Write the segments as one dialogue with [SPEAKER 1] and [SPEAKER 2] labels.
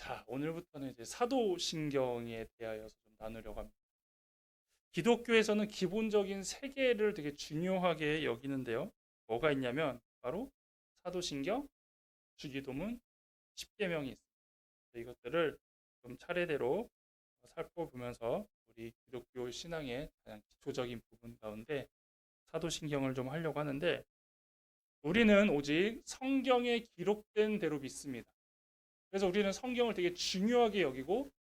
[SPEAKER 1] 자, 오늘부터는 이제 사도신경에 대하여서 좀 나누려고 합니다. 기독교에서는 기본적인 세 개를 되게 중요하게 여기는데요. 뭐가 있냐면 바로 사도신경, 주기도문, 십계명이 있습니다. 이것들을 좀 차례대로 살펴보면서 우리 기독교 신앙의 가장 기초적인 부분 가운데 사도신경을 좀 하려고 하는데, 우리는 오직 성경에 기록된 대로 믿습니다. 그래서 우리는 성경을 되게 중요하게 여기고,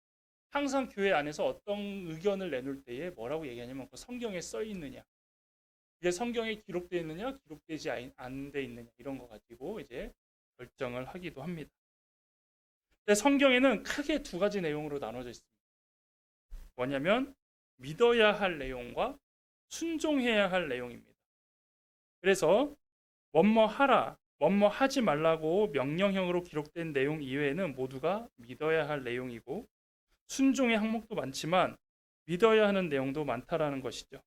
[SPEAKER 1] 항상 교회 안에서 어떤 의견을 내놓을 때에 뭐라고 얘기하냐면 그 성경에 써 있느냐, 이게 성경에 기록되어 있느냐 기록되지 안 돼 있느냐, 이런 거 가지고 이제 결정을 하기도 합니다. 근데 성경에는 크게 두 가지 내용으로 나눠져 있습니다. 뭐냐면 믿어야 할 내용과 순종해야 할 내용입니다. 그래서 뭐뭐 하라, 뭐뭐 하지 말라고 명령형으로 기록된 내용 이외에는 모두가 믿어야 할 내용이고, 순종의 항목도 많지만 믿어야 하는 내용도 많다라는 것이죠.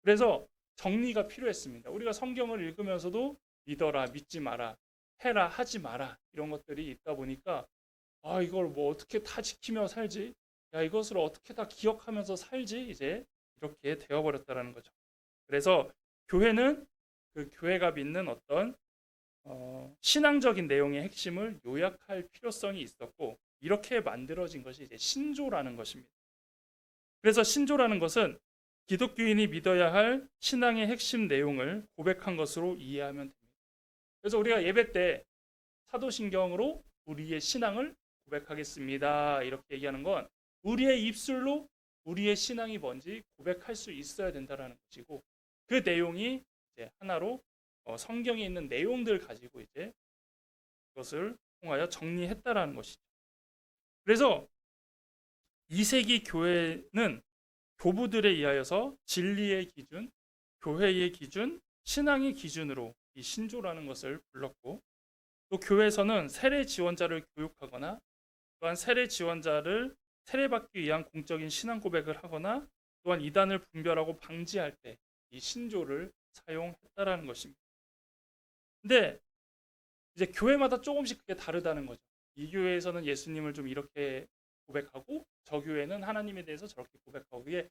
[SPEAKER 1] 그래서 정리가 필요했습니다. 우리가 성경을 읽으면서도 믿어라, 믿지 마라, 해라, 하지 마라, 이런 것들이 있다 보니까 이걸 뭐 어떻게 다 지키며 살지? 야, 이것을 어떻게 다 기억하면서 살지? 이제 이렇게 되어버렸다라는 거죠. 그래서 교회는 그 교회가 믿는 어떤 신앙적인 내용의 핵심을 요약할 필요성이 있었고, 이렇게 만들어진 것이 이제 신조라는 것입니다. 그래서 신조라는 것은 기독교인이 믿어야 할 신앙의 핵심 내용을 고백한 것으로 이해하면 됩니다. 그래서 우리가 예배 때 사도신경으로 우리의 신앙을 고백하겠습니다, 이렇게 얘기하는 건 우리의 입술로 우리의 신앙이 뭔지 고백할 수 있어야 된다는 것이고, 그 내용이 이제 하나로 성경에 있는 내용들 가지고 이제 그것을 통하여 정리했다라는 것이죠. 그래서 2세기 교회는 교부들에 의하여서 진리의 기준, 교회의 기준, 신앙의 기준으로 이 신조라는 것을 불렀고, 또 교회에서는 세례 지원자를 교육하거나, 또한 세례 지원자를 세례받기 위한 공적인 신앙 고백을 하거나, 또한 이단을 분별하고 방지할 때 이 신조를 사용했다라는 것입니다. 근데 이제 교회마다 조금씩 그게 다르다는 거죠. 이 교회에서는 예수님을 좀 이렇게 고백하고, 저 교회는 하나님에 대해서 저렇게 고백하고, 그게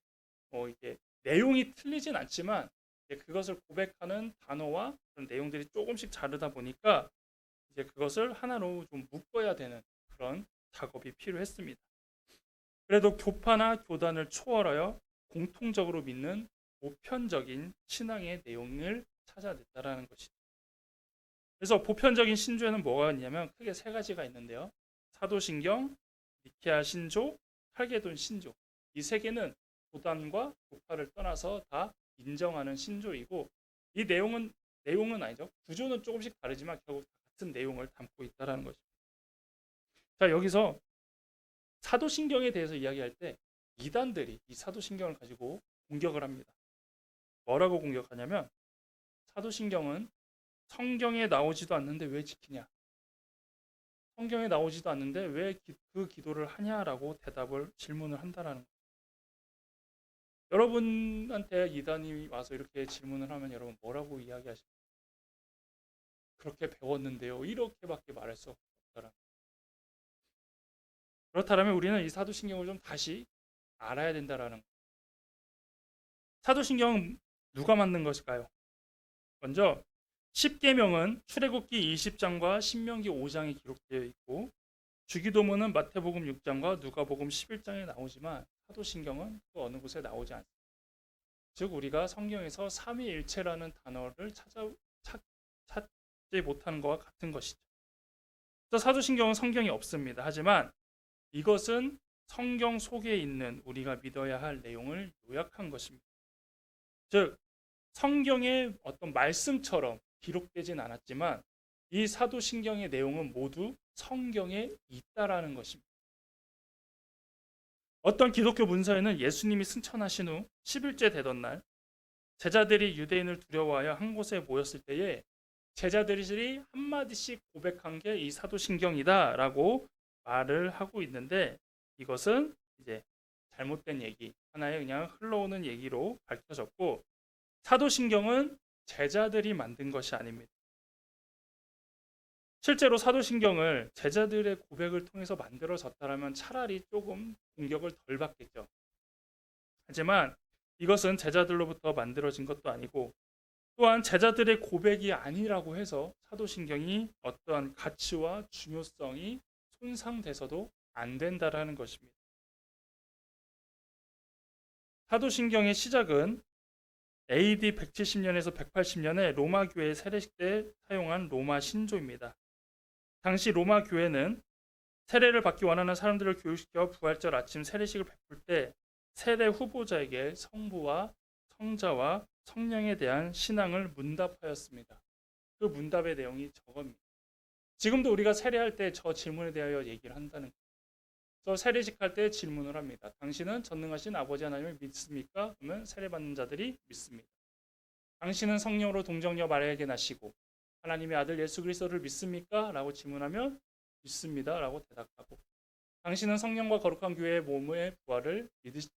[SPEAKER 1] 이게 내용이 틀리진 않지만 그것을 고백하는 단어와 그런 내용들이 조금씩 다르다 보니까 이제 그것을 하나로 좀 묶어야 되는 그런 작업이 필요했습니다. 그래도 교파나 교단을 초월하여 공통적으로 믿는 보편적인 신앙의 내용을 찾아냈다라는 것이죠. 그래서 보편적인 신조에는 뭐가 있냐면 크게 세 가지가 있는데요. 사도신경, 니케아 신조, 칼게돈 신조. 이 세 개는 교단과 교파를 떠나서 다 인정하는 신조이고, 이 내용은 아니죠. 구조는 조금씩 다르지만 결국 같은 내용을 담고 있다라는 것입니다. 자, 여기서 사도신경에 대해서 이야기할 때 이단들이 이 사도신경을 가지고 공격을 합니다. 뭐라고 공격하냐면, 사도신경은 성경에 나오지도 않는데 왜 지키냐? 성경에 나오지도 않는데 왜 그 기도를 하냐라고 질문을 한다라는 거예요. 여러분한테 이단이 와서 이렇게 질문을 하면 여러분 뭐라고 이야기하십니까? 그렇게 배웠는데요, 이렇게밖에 말할 수 없더라. 그렇다면 우리는 이 사도신경을 좀 다시 알아야 된다라는 거예요. 사도신경은 누가 만든 것일까요? 먼저 십계명은 출애굽기 20장과 신명기 5장에 기록되어 있고, 주기도문은 마태복음 6장과 누가복음 11장에 나오지만 사도신경은 또 어느 곳에 나오지 않습니다. 즉 우리가 성경에서 삼위일체라는 단어를 찾지 못하는 것과 같은 것이죠. 그래서 사도신경은 성경이 없습니다. 하지만 이것은 성경 속에 있는 우리가 믿어야 할 내용을 요약한 것입니다. 즉 성경의 어떤 말씀처럼 기록되진 않았지만 이 사도신경의 내용은 모두 성경에 있다라는 것입니다. 어떤 기독교 문서에는 예수님이 승천하신 후 10일째 되던 날 제자들이 유대인을 두려워하여 한 곳에 모였을 때에 제자들이 한마디씩 고백한 게 이 사도신경이다라고 말을 하고 있는데, 이것은 이제 잘못된 얘기, 하나의 그냥 흘러오는 얘기로 밝혀졌고, 사도신경은 제자들이 만든 것이 아닙니다. 실제로 사도신경을 제자들의 고백을 통해서 만들어졌다면 차라리 조금 공격을 덜 받겠죠. 하지만 이것은 제자들로부터 만들어진 것도 아니고, 또한 제자들의 고백이 아니라고 해서 사도신경이 어떠한 가치와 중요성이 손상돼서도 안 된다라는 것입니다. 사도신경의 시작은 AD 170년에서 180년에 로마 교회 세례식 때 사용한 로마 신조입니다. 당시 로마 교회는 세례를 받기 원하는 사람들을 교육시켜 부활절 아침 세례식을 베풀 때 세례 후보자에게 성부와 성자와 성령에 대한 신앙을 문답하였습니다. 그 문답의 내용이 저겁니다. 지금도 우리가 세례할 때 저 질문에 대하여 얘기를 한다는 거예요. 저 세례식 할 때 질문을 합니다. 당신은 전능하신 아버지 하나님을 믿습니까? 그러면 세례받는 자들이 믿습니다. 당신은 성령으로 동정녀 마리아에게 나시고 하나님의 아들 예수 그리스도를 믿습니까? 라고 질문하면 믿습니다 라고 대답하고, 당신은 성령과 거룩한 교회의 몸의 부활을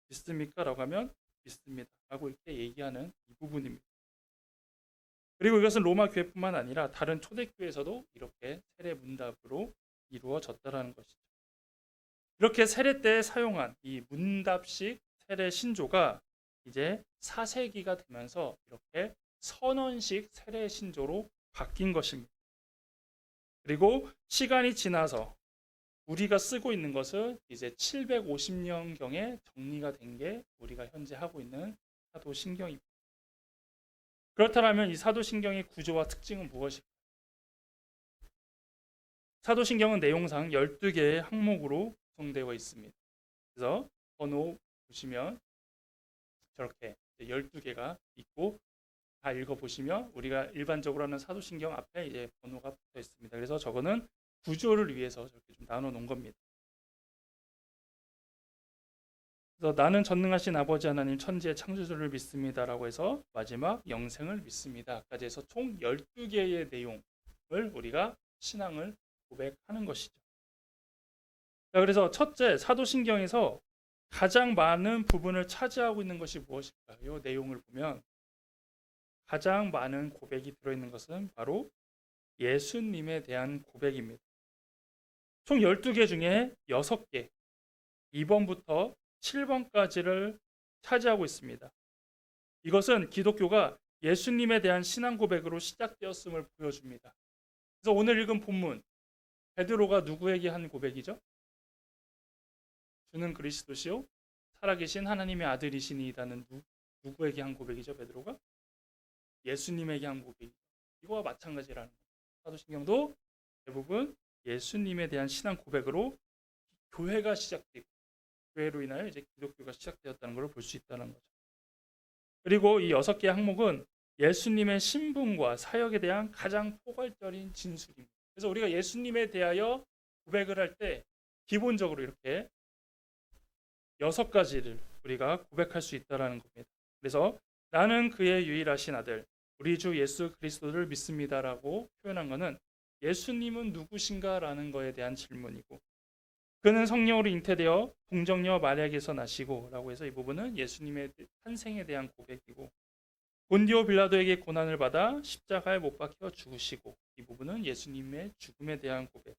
[SPEAKER 1] 믿습니까? 라고 하면 믿습니다 라고 이렇게 얘기하는 이 부분입니다. 그리고 이것은 로마 교회뿐만 아니라 다른 초대교회에서도 이렇게 세례 문답으로 이루어졌다는 것이죠. 이렇게 세례 때 사용한 이 문답식 세례 신조가 이제 4세기가 되면서 이렇게 선언식 세례 신조로 바뀐 것입니다. 그리고 시간이 지나서 우리가 쓰고 있는 것은 이제 750년경에 정리가 된 게 우리가 현재 하고 있는 사도신경입니다. 그렇다면 이 사도신경의 구조와 특징은 무엇일까요? 사도신경은 내용상 12개의 항목으로 구성되어 있습니다. 그래서 번호 보시면 저렇게 12개가 있고, 다 읽어보시면 우리가 일반적으로 하는 사도신경 앞에 이제 번호가 붙어 있습니다. 그래서 저거는 구조를 위해서 저렇게 좀 나눠 놓은 겁니다. 그래서 나는 전능하신 아버지 하나님 천지의 창조주를 믿습니다라고 해서 마지막 영생을 믿습니다까지 해서 총 12개의 내용을 우리가 신앙을 고백하는 것이죠. 자, 그래서 첫째, 사도신경에서 가장 많은 부분을 차지하고 있는 것이 무엇일까요? 이 내용을 보면 가장 많은 고백이 들어있는 것은 바로 예수님에 대한 고백입니다. 총 12개 중에 6개, 2번부터 7번까지를 차지하고 있습니다. 이것은 기독교가 예수님에 대한 신앙 고백으로 시작되었음을 보여줍니다. 그래서 오늘 읽은 본문, 베드로가 누구에게 한 고백이죠? 주는 그리스도시요 살아계신 하나님의 아들이시니이다는 누구에게 한 고백이죠? 베드로가 예수님에게 한 고백이죠. 이거와 마찬가지라는 거예요. 사도신경도 대부분 예수님에 대한 신앙 고백으로 교회가 시작되고, 교회로 인하여 이제 기독교가 시작되었다는 것을 볼 수 있다는 거죠. 그리고 이 6개의 항목은 예수님의 신분과 사역에 대한 가장 포괄적인 진술입니다. 그래서 우리가 예수님에 대하여 고백을 할 때 기본적으로 이렇게 6가지를 우리가 고백할 수 있다는 겁니다. 그래서 나는 그의 유일하신 아들 우리 주 예수 그리스도를 믿습니다라고 표현한 것은 예수님은 누구신가 라는 것에 대한 질문이고, 그는 성령으로 잉태되어 동정녀 마리아에게서 나시고 라고 해서 이 부분은 예수님의 탄생에 대한 고백이고, 본디오 빌라도에게 고난을 받아 십자가에 못 박혀 죽으시고, 이 부분은 예수님의 죽음에 대한 고백,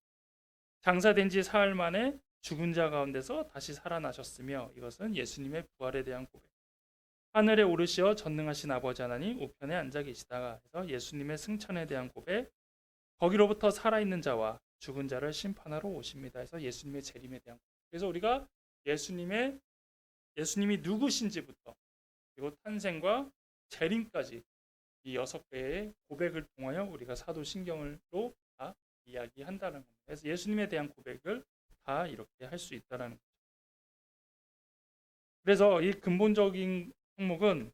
[SPEAKER 1] 장사된 지 사흘 만에 죽은 자 가운데서 다시 살아나셨으며, 이것은 예수님의 부활에 대한 고백, 하늘에 오르시어 전능하신 아버지 하나님 우편에 앉아 계시다가 해서 예수님의 승천에 대한 고백, 거기로부터 살아있는 자와 죽은 자를 심판하러 오십니다 해서 예수님의 재림에 대한 고백. 그래서 우리가 예수님이 누구신지부터 그리고 탄생과 재림까지 이 6개의 고백을 통하여 우리가 사도신경으로 다 이야기한다는 겁니다. 그래서 예수님에 대한 고백을 다 이렇게 할 수 있다는 거죠. 그래서 이 근본적인 항목은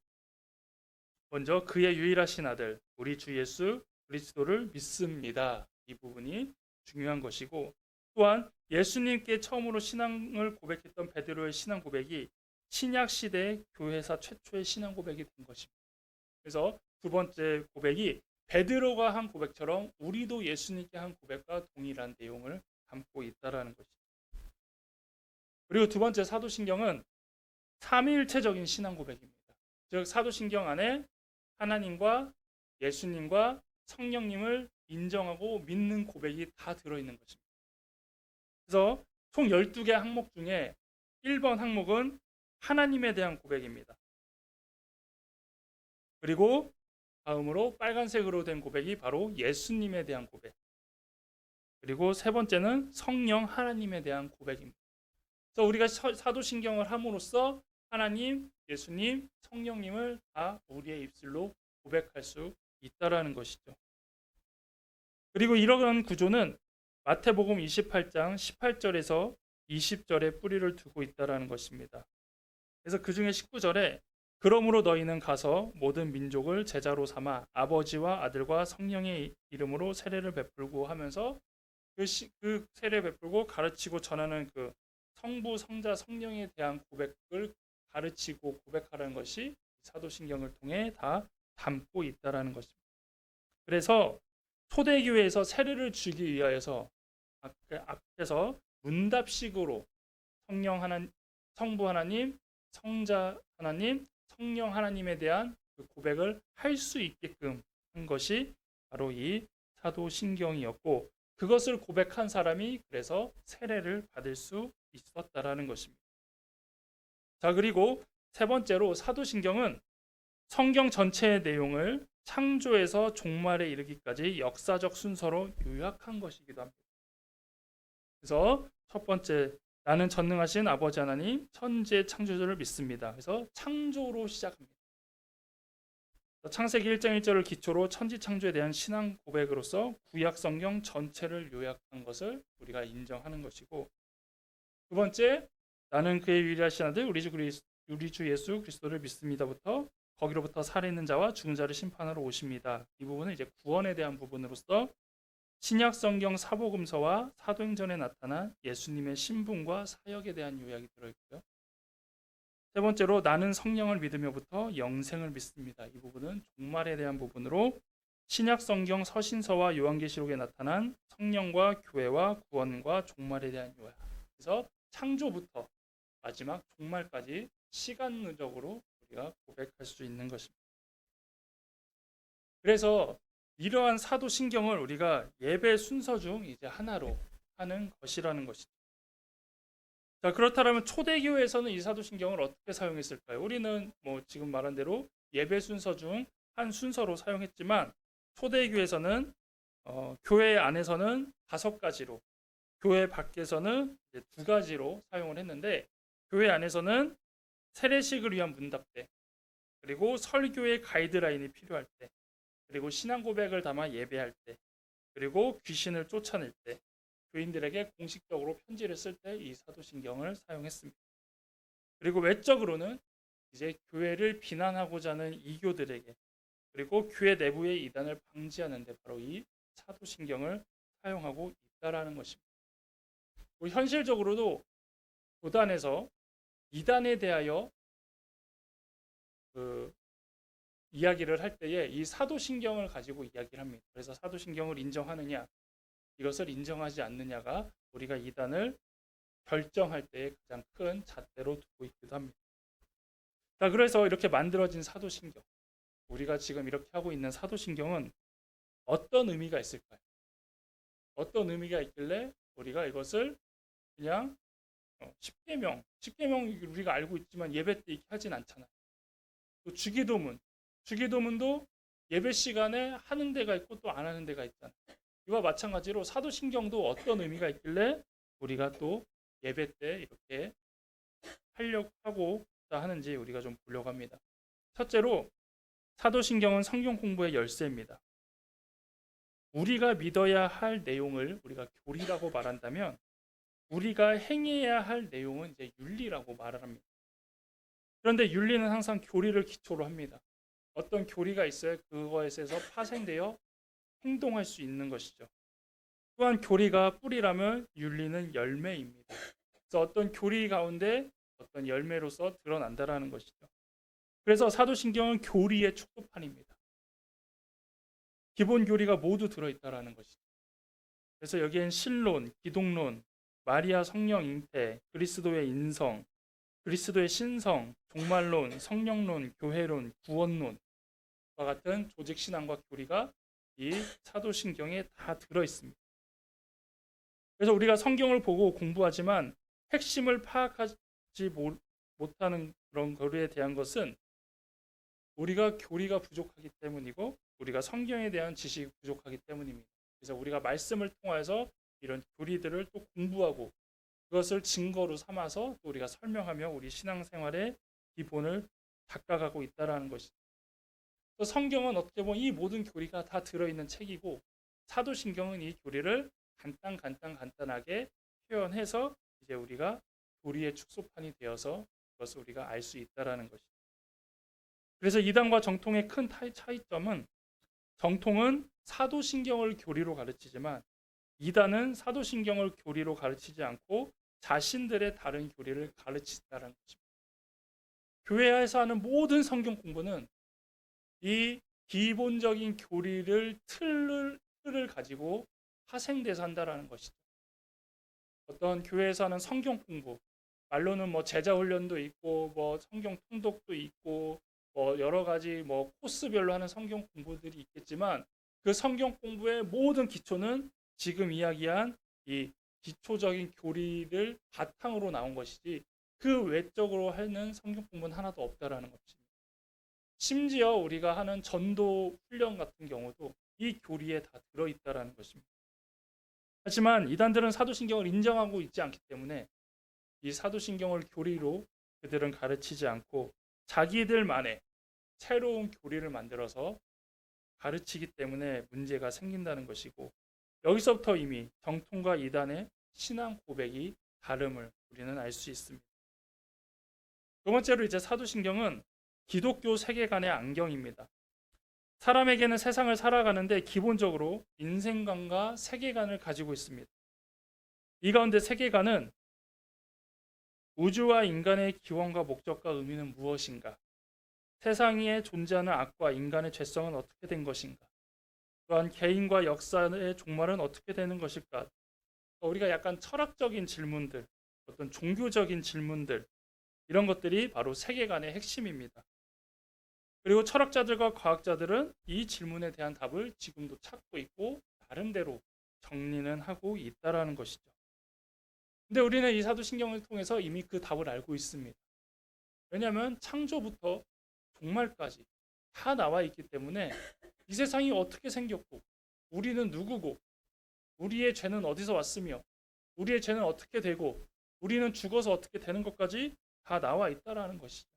[SPEAKER 1] 먼저 그의 유일하신 아들 우리 주 예수 그리스도를 믿습니다. 이 부분이 중요한 것이고, 또한 예수님께 처음으로 신앙을 고백했던 베드로의 신앙 고백이 신약 시대 교회사 최초의 신앙 고백이 된 것입니다. 그래서 두 번째 고백이 베드로가 한 고백처럼 우리도 예수님께 한 고백과 동일한 내용을 담고 있다라는 것입니다. 그리고 두 번째 사도신경은 삼위일체적인 신앙 고백입니다. 즉 사도신경 안에 하나님과 예수님과 성령님을 인정하고 믿는 고백이 다 들어있는 것입니다. 그래서 총 12개 항목 중에 1번 항목은 하나님에 대한 고백입니다. 그리고 다음으로 빨간색으로 된 고백이 바로 예수님에 대한 고백. 그리고 세 번째는 성령 하나님에 대한 고백입니다. 그래서 우리가 사도신경을 함으로써 하나님, 예수님, 성령님을 다 우리의 입술로 고백할 수 있다라는 것이죠. 그리고 이러한 구조는 마태복음 28장 18절에서 20절에 뿌리를 두고 있다라는 것입니다. 그래서 그 중에 19절에 그러므로 너희는 가서 모든 민족을 제자로 삼아 아버지와 아들과 성령의 이름으로 세례를 베풀고 하면서 그 세례 베풀고 가르치고 전하는 그 성부, 성자, 성령에 대한 고백을 가르치고 고백하라는 것이 사도신경을 통해 다 담고 있다라는 것입니다. 그래서 초대교회에서 세례를 주기 위하여서 앞에서 문답식으로 성령 하나님, 성부 하나님, 성자 하나님, 성령 하나님에 대한 그 고백을 할 수 있게끔 한 것이 바로 이 사도신경이었고, 그것을 고백한 사람이 그래서 세례를 받을 수 있었다라는 것입니다. 자, 그리고 세 번째로 사도신경은 성경 전체의 내용을 창조에서 종말에 이르기까지 역사적 순서로 요약한 것이기도 합니다. 그래서 첫 번째, 나는 전능하신 아버지 하나님 천지의 창조주를 믿습니다. 그래서 창조로 시작합니다. 창세기 1장 1절을 기초로 천지 창조에 대한 신앙 고백으로서 구약 성경 전체를 요약한 것을 우리가 인정하는 것이고, 두 번째, 나는 그의 유일하신 아들 우리 주 예수 그리스도를 믿습니다부터 거기로부터 살아있는 자와 죽은 자를 심판하러 오십니다. 이 부분은 이제 구원에 대한 부분으로서 신약 성경 사복음서와 사도행전에 나타난 예수님의 신분과 사역에 대한 요약이 들어있고요. 세 번째로 나는 성령을 믿으며부터 영생을 믿습니다. 이 부분은 종말에 대한 부분으로 신약 성경 서신서와 요한계시록에 나타난 성령과 교회와 구원과 종말에 대한 요약. 그래서 창조부터 마지막 종말까지 시간적으로 우리가 고백할 수 있는 것입니다. 그래서 이러한 사도신경을 우리가 예배 순서 중 이제 하나로 하는 것이라는 것이죠. 자, 그렇다면 초대교회에서는 이 사도신경을 어떻게 사용했을까요? 우리는 뭐 지금 말한 대로 예배 순서 중 한 순서로 사용했지만, 초대교회에서는 교회 안에서는 5가지로, 교회 밖에서는 이제 2가지로 사용을 했는데, 교회 안에서는 세례식을 위한 문답대, 그리고 설교의 가이드라인이 필요할 때, 그리고 신앙 고백을 담아 예배할 때, 그리고 귀신을 쫓아낼 때, 교인들에게 공식적으로 편지를 쓸 때 이 사도신경을 사용했습니다. 그리고 외적으로는 이제 교회를 비난하고자 하는 이교들에게, 그리고 교회 내부의 이단을 방지하는 데 바로 이 사도신경을 사용하고 있다라는 것입니다. 현실적으로도 교단에서 이단에 대하여 이야기를 할 때에 이 사도신경을 가지고 이야기를 합니다. 그래서 사도신경을 인정하느냐, 이것을 인정하지 않느냐가 우리가 이단을 결정할 때의 가장 큰 잣대로 두고 있기도 합니다. 자, 그래서 이렇게 만들어진 사도신경, 우리가 지금 이렇게 하고 있는 사도신경은 어떤 의미가 있을까요? 어떤 의미가 있길래 우리가 이것을 그냥 10계명 우리가 알고 있지만 예배 때 이렇게 하진 않잖아요. 또 주기도문도 예배 시간에 하는 데가 있고 또 안 하는 데가 있잖아요. 이와 마찬가지로 사도신경도 어떤 의미가 있길래 우리가 또 예배 때 이렇게 하려고 하고 하는지 우리가 좀 보려고 합니다. 첫째로, 사도신경은 성경 공부의 열쇠입니다. 우리가 믿어야 할 내용을 우리가 교리라고 말한다면, 우리가 행해야 할 내용은 이제 윤리라고 말을 합니다. 그런데 윤리는 항상 교리를 기초로 합니다. 어떤 교리가 있어야 그것에서 파생되어 행동할 수 있는 것이죠. 또한 교리가 뿌리라면 윤리는 열매입니다. 그래서 어떤 교리 가운데 어떤 열매로서 드러난다라는 것이죠. 그래서 사도신경은 교리의 축도판입니다. 기본 교리가 모두 들어있다라는 것이죠. 그래서 여기엔 신론, 기독론, 마리아 성령 잉태, 그리스도의 인성, 그리스도의 신성, 종말론, 성령론, 교회론, 구원론과 같은 조직 신앙과 교리가 이 사도신경에 다 들어 있습니다. 그래서 우리가 성경을 보고 공부하지만 핵심을 파악하지 못하는 그런 거에 대한 것은 우리가 교리가 부족하기 때문이고 우리가 성경에 대한 지식이 부족하기 때문입니다. 그래서 우리가 말씀을 통해서 이런 교리들을 또 공부하고 그것을 증거로 삼아서 또 우리가 설명하며 우리 신앙생활의 기본을 닦아가고 있다는 것이죠. 또 성경은 어떻게 보면 이 모든 교리가 다 들어있는 책이고 사도신경은 이 교리를 간단하게 표현해서 이제 우리가 교리의 축소판이 되어서 그것을 우리가 알 수 있다는 것이죠. 그래서 이단과 정통의 큰 차이점은 정통은 사도신경을 교리로 가르치지만 이단은 사도신경을 교리로 가르치지 않고 자신들의 다른 교리를 가르친다는 것입니다. 교회에서 하는 모든 성경 공부는 이 기본적인 교리를 틀을 가지고 파생돼서 한다는 것이죠. 어떤 교회에서 하는 성경 공부, 말로는 뭐 제자 훈련도 있고 뭐 성경 통독도 있고 뭐 여러 가지 뭐 코스별로 하는 성경 공부들이 있겠지만 그 성경 공부의 모든 기초는 지금 이야기한 이 기초적인 교리를 바탕으로 나온 것이지 그 외적으로 하는 성경 공부는 하나도 없다라는 것입니다. 심지어 우리가 하는 전도 훈련 같은 경우도 이 교리에 다 들어있다라는 것입니다. 하지만 이단들은 사도신경을 인정하고 있지 않기 때문에 이 사도신경을 교리로 그들은 가르치지 않고 자기들만의 새로운 교리를 만들어서 가르치기 때문에 문제가 생긴다는 것이고 여기서부터 이미 정통과 이단의 신앙 고백이 다름을 우리는 알 수 있습니다. 두 번째로 이제 사도신경은 기독교 세계관의 안경입니다. 사람에게는 세상을 살아가는데 기본적으로 인생관과 세계관을 가지고 있습니다. 이 가운데 세계관은 우주와 인간의 기원과 목적과 의미는 무엇인가? 세상에 존재하는 악과 인간의 죄성은 어떻게 된 것인가? 또한 개인과 역사의 종말은 어떻게 되는 것일까? 우리가 약간 철학적인 질문들, 어떤 종교적인 질문들 이런 것들이 바로 세계관의 핵심입니다. 그리고 철학자들과 과학자들은 이 질문에 대한 답을 지금도 찾고 있고 나름대로 정리는 하고 있다라는 것이죠. 근데 우리는 이 사도신경을 통해서 이미 그 답을 알고 있습니다. 왜냐하면 창조부터 종말까지 다 나와 있기 때문에 이 세상이 어떻게 생겼고 우리는 누구고 우리의 죄는 어디서 왔으며 우리의 죄는 어떻게 되고 우리는 죽어서 어떻게 되는 것까지 다 나와 있다라는 것이죠.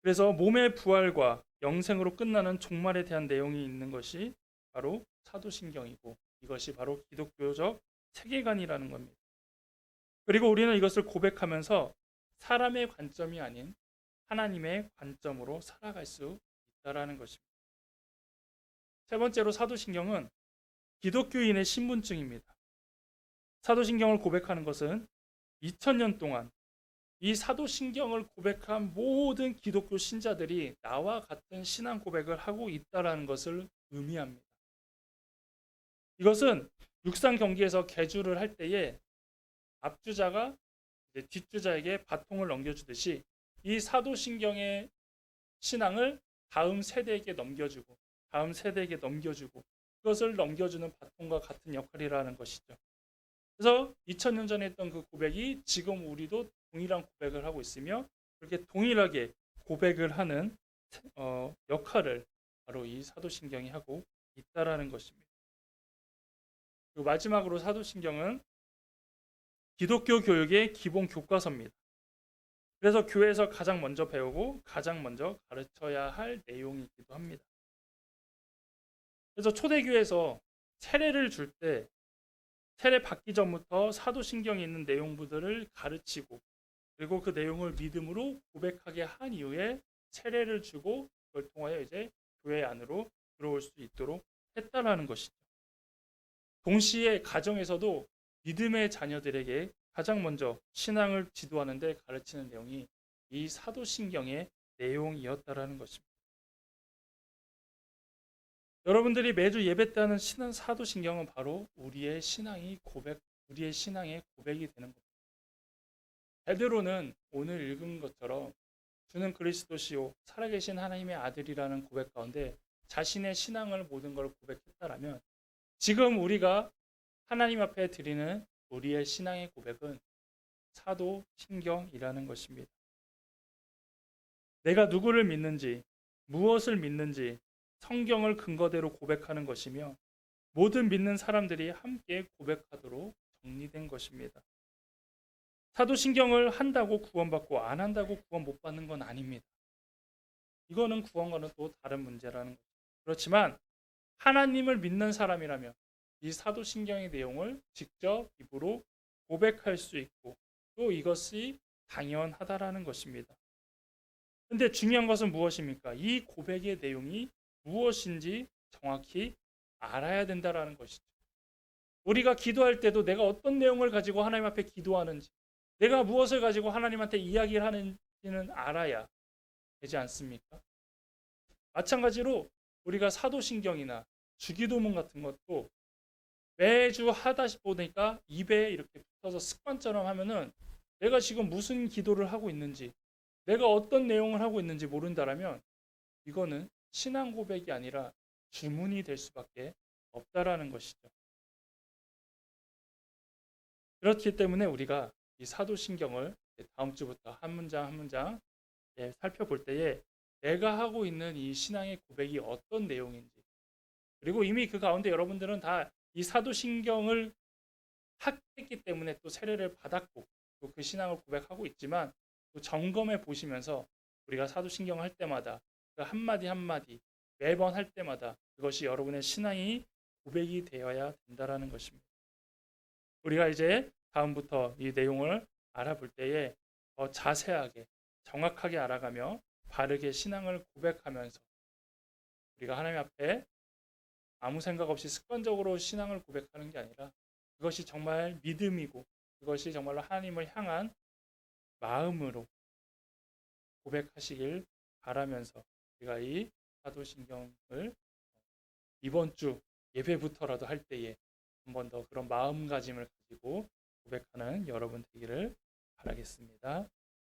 [SPEAKER 1] 그래서 몸의 부활과 영생으로 끝나는 종말에 대한 내용이 있는 것이 바로 사도신경이고 이것이 바로 기독교적 세계관이라는 겁니다. 그리고 우리는 이것을 고백하면서 사람의 관점이 아닌 하나님의 관점으로 살아갈 수 있다라는 것입니다. 세 번째로 사도신경은 기독교인의 신분증입니다. 사도신경을 고백하는 것은 2000년 동안 이 사도신경을 고백한 모든 기독교 신자들이 나와 같은 신앙 고백을 하고 있다는 것을 의미합니다. 이것은 육상 경기에서 계주를 할 때에 앞주자가 뒷주자에게 바통을 넘겨주듯이 이 사도신경의 신앙을 다음 세대에게 넘겨주고 다음 세대에게 넘겨주고 그것을 넘겨주는 바통과 같은 역할이라는 것이죠. 그래서 2000년 전에 했던 그 고백이 지금 우리도 동일한 고백을 하고 있으며 그렇게 동일하게 고백을 하는 역할을 바로 이 사도신경이 하고 있다라는 것입니다. 그리고 마지막으로 사도신경은 기독교 교육의 기본 교과서입니다. 그래서 교회에서 가장 먼저 배우고 가장 먼저 가르쳐야 할 내용이기도 합니다. 그래서 초대교회에서 세례를 줄 때 세례 받기 전부터 사도신경에 있는 내용들을 가르치고 그리고 그 내용을 믿음으로 고백하게 한 이후에 세례를 주고 그걸 통하여 이제 교회 안으로 들어올 수 있도록 했다라는 것이죠. 동시에 가정에서도 믿음의 자녀들에게 가장 먼저 신앙을 지도하는 데 가르치는 내용이 이 사도신경의 내용이었다라는 것입니다. 여러분들이 매주 예배 때 하는 사도신경은 바로 우리의 신앙의 고백이 되는 겁니다. 베드로는 오늘 읽은 것처럼 주는 그리스도시요 살아계신 하나님의 아들이라는 고백 가운데 자신의 신앙을 모든 걸 고백했다라면 지금 우리가 하나님 앞에 드리는 우리의 신앙의 고백은 사도신경이라는 것입니다. 내가 누구를 믿는지, 무엇을 믿는지 성경을 근거대로 고백하는 것이며 모든 믿는 사람들이 함께 고백하도록 정리된 것입니다. 사도신경을 한다고 구원받고 안 한다고 구원 못 받는 건 아닙니다. 이거는 구원과는 또 다른 문제라는 거죠. 그렇지만 하나님을 믿는 사람이라면 이 사도신경의 내용을 직접 입으로 고백할 수 있고 또 이것이 당연하다라는 것입니다. 근데 중요한 것은 무엇입니까? 이 고백의 내용이 무엇인지 정확히 알아야 된다라는 것이죠. 우리가 기도할 때도 내가 어떤 내용을 가지고 하나님 앞에 기도하는지, 내가 무엇을 가지고 하나님한테 이야기를 하는지는 알아야 되지 않습니까? 마찬가지로 우리가 사도신경이나 주기도문 같은 것도 매주 하다 보니까 입에 이렇게 붙어서 습관처럼 하면은 내가 지금 무슨 기도를 하고 있는지, 내가 어떤 내용을 하고 있는지 모른다라면 이거는 신앙 고백이 아니라 주문이 될 수밖에 없다라는 것이죠. 그렇기 때문에 우리가 이 사도신경을 다음 주부터 한 문장 한 문장 살펴볼 때에 내가 하고 있는 이 신앙의 고백이 어떤 내용인지, 그리고 이미 그 가운데 여러분들은 다 이 사도신경을 했기 때문에 또 세례를 받았고 또 그 신앙을 고백하고 있지만 또 점검해 보시면서 우리가 사도신경을 할 때마다 그 한마디 한마디 매번 할 때마다 그것이 여러분의 신앙이 고백이 되어야 된다라는 것입니다. 우리가 이제 다음부터 이 내용을 알아볼 때에 더 자세하게 정확하게 알아가며 바르게 신앙을 고백하면서 우리가 하나님 앞에 아무 생각 없이 습관적으로 신앙을 고백하는 게 아니라 그것이 정말 믿음이고 그것이 정말로 하나님을 향한 마음으로 고백하시길 바라면서 우리가 이 사도신경을 이번 주 예배부터라도 할 때에 한 번 더 그런 마음가짐을 가지고 고백하는 여러분 되기를 바라겠습니다.